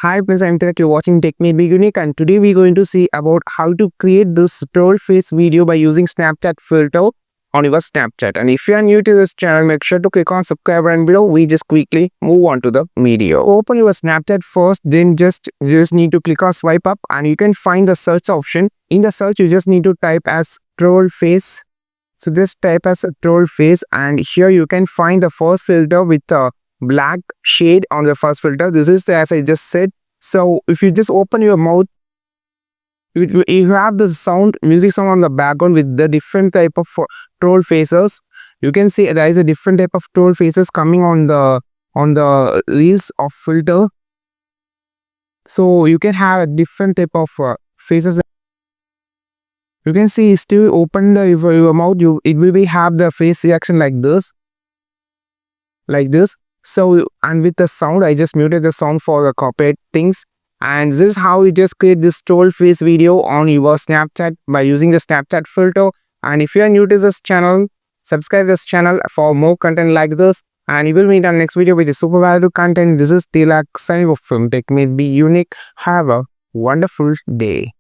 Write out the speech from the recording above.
Hi friends, I'm Tarak. You're watching Tech Made Be Unique, and today we're going to see about how to create this troll face video by using Snapchat filter on your Snapchat. And if you are new to this channel, make sure to click on subscribe and below. We just quickly move on to the video. Open your Snapchat first, then you just need to click on swipe up, and you can find the search option. In the search, you just need to type as troll face. So just type as a troll face, and here you can find the first filter with a black shade on the first filter. This is as I just said. So if you just open your mouth, you have the music sound on the background with the different type of troll faces. You can see there is a different type of troll faces coming on the reels of filter. So you can have a different type of faces. You can see still open your mouth. It will be have the face reaction like this. So, and with the sound, I just muted the sound for the copyright things. And this is how you just create this troll face video on your Snapchat by using the Snapchat filter. And if you are new to this channel, subscribe this channel for more content like this. And you will meet on next video with the super valuable content. This is Tilak signing off from Tech Made Be Unique. Have a wonderful day.